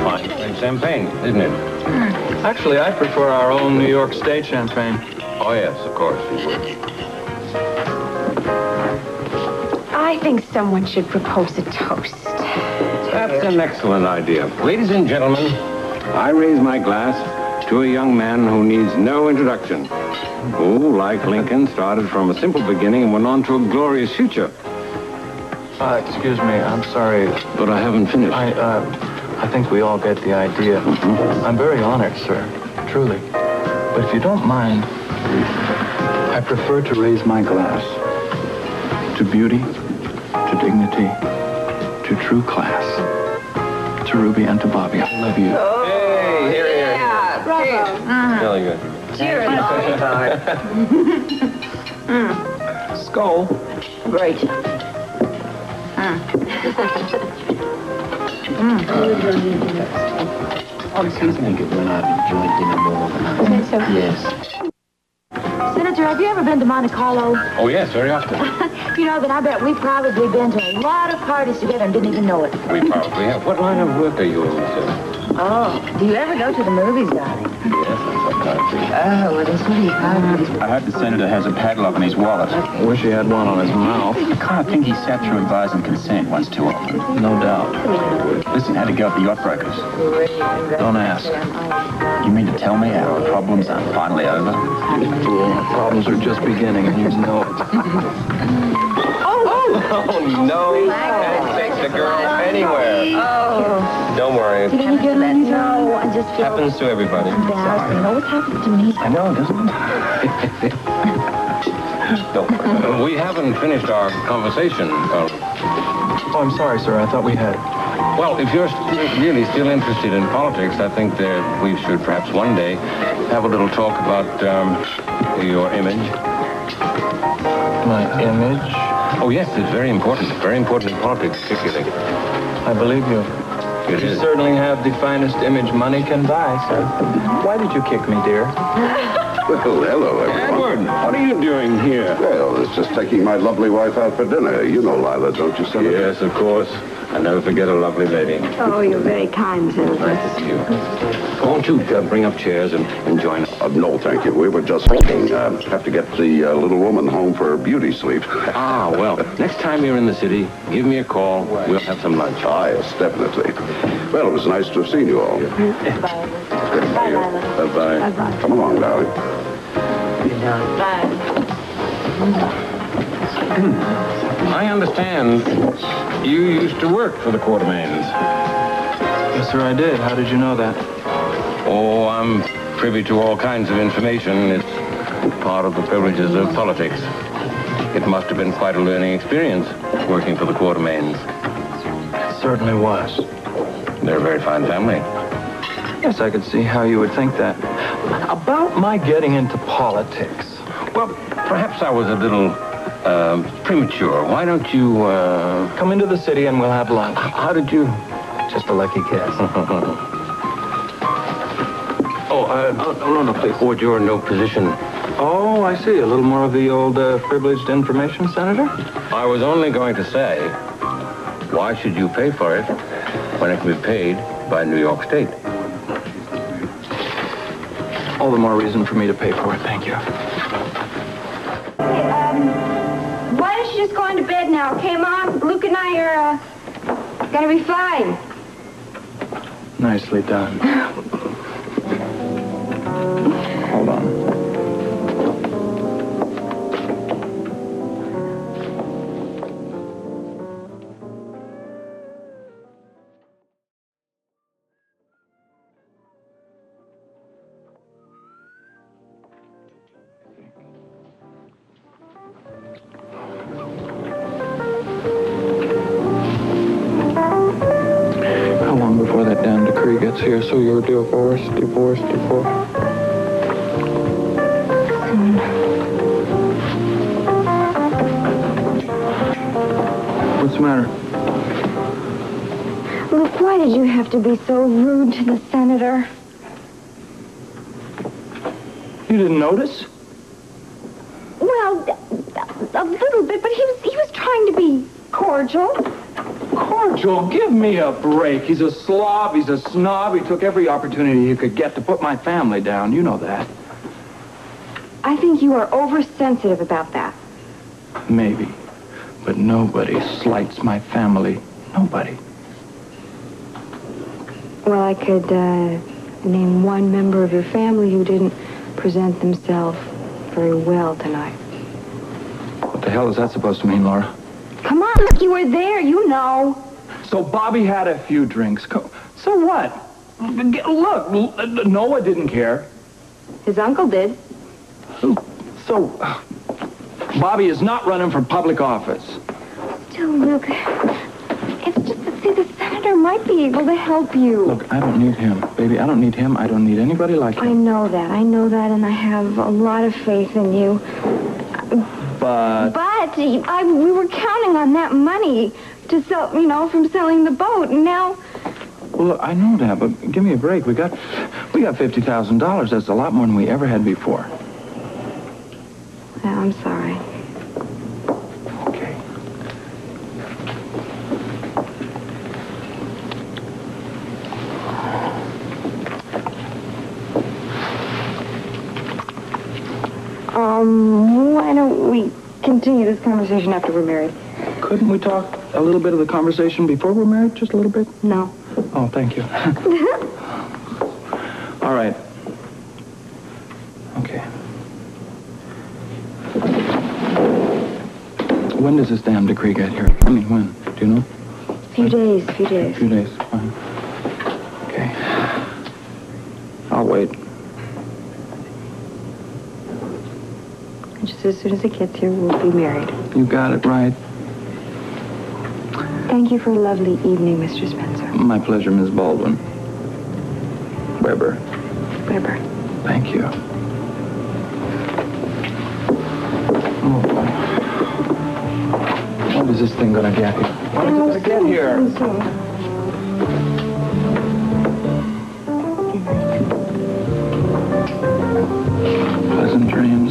fine French champagne, isn't it? Actually, I prefer our own New York State champagne. Oh, yes, of course. I think someone should propose a toast. That's an excellent idea. Ladies and gentlemen, I raise my glass to a young man who needs no introduction, who, like Lincoln, started from a simple beginning and went on to a glorious future. Excuse me, I'm sorry. But I haven't finished. I think we all get the idea. I'm very honored, sir, truly. But if you don't mind, I prefer to raise my glass to beauty, to dignity, to true class, to Ruby and to Bobby. I love you. Oh, hey, here. Yeah, bravo. Really good. Cheers. Skull. Great. Excuse me, we're not enjoying dinner more organized. Is that so? Yes. Senator, have you ever been to Monte Carlo? Oh, yes, very often. You know, then I bet we've probably been to a lot of parties together and didn't even know it. We probably have. What line of work are you in, sir? Oh, do you ever go to the movies, darling? Yes, sometimes. Oh, well, then sweetie, I heard the senator has a padlock in his wallet. I wish he had one on his mouth. I kind of think he sat through advising consent once too often. No doubt. Listen, how'd it go for the yacht brokers? Don't ask. You mean to tell me our problems are finally over? Problems are just beginning, and you know it. Oh, no. Can't take the girl anywhere. Oh. Don't worry. Did you get that? No, I just feel Happens to everybody. embarrassed. You know what's happened to me? I know, doesn't it? Don't worry. We haven't finished our conversation. Oh, I'm sorry, sir. I thought we had. Well, if you're really still interested in politics, I think that we should perhaps one day have a little talk about your image. My image? Oh, yes, it's very important. Very important in politics, particularly. I believe you. It You is. certainly have the finest image money can buy, sir. Why did you kick me, dear? Well, hello, everyone. Edward, what are you doing here? Well, it's just taking my lovely wife out for dinner. You know Lila, don't you, Senator? Yes, of course. I never forget a lovely lady. Oh, you're very kind, Senator. Nice to see you. Won't you bring up chairs and join us? No, thank you. We were just hoping. Have to get the little woman home for beauty sleep. Ah, well, next time you're in the city, give me a call. We'll have some lunch. Ah, yes, definitely. Well, it was nice to have seen you all. Bye. Good to see you. Bye-bye. Bye-bye. Come along, darling. Bye. I understand you used to work for the Quartermains. Yes, sir, I did. How did you know that? Oh, I'm privy to all kinds of information. It's part of the privileges of politics. It must have been quite a learning experience working for the Quartermains. It certainly was. They're a very fine family. Yes, I could see how you would think that. About my getting into politics. Well, perhaps I was a little premature. Why don't you, Come into the city and we'll have lunch. how did you... Just a lucky guess. No, please. Ford, you're in no position. Oh, I see. A little more of the old privileged information, Senator? I was only going to say, why should you pay for it when it can be paid by New York State? All the more reason for me to pay for it. Thank you. Why don't you just go on to bed now, okay, Mom? Luke and I are, gonna be fine. Nicely done. Hold on. How long before that damn decree gets here so you're divorced? What's the matter? Luke, why did you have to be so rude to the senator? You didn't notice? Well, a little bit, but he was trying to be cordial. Cordial, give me a break. He's a slob, he's a snob. He took every opportunity he could get to put my family down. You know that. I think you are oversensitive about that. Maybe. But nobody slights my family. Nobody. Well, I could name one member of your family who didn't present themselves very well tonight. What the hell is that supposed to mean, Laura? Come on, look, you were there, you know. So Bobby had a few drinks. So what? Look, Noah didn't care. His uncle did. So, Bobby is not running for public office. Still, Luke, it's just that, see, the senator might be able to help you. Look, I don't need him. Baby, I don't need him. I don't need anybody like him. I know that, and I have a lot of faith in you. But we were counting on that money to sell, from selling the boat, and now... Well, look, I know that, but give me a break. We got $50,000. That's a lot more than we ever had before. Yeah, I'm sorry. Okay. Why don't we continue this conversation after we're married? Couldn't we talk a little bit of the conversation before we're married? Just a little bit? No. Oh, thank you. All right. Okay. When does this damn decree get here? I mean, when? Do you know? A few days. A few days. Fine. Okay. I'll wait. Just as soon as it gets here, we'll be married. You got it right. Thank you for a lovely evening, Mr. Spencer. My pleasure, Ms. Baldwin. Weber. Thank you. Oh, boy. When is this thing gonna get here? When is it gonna get here? Pleasant dreams.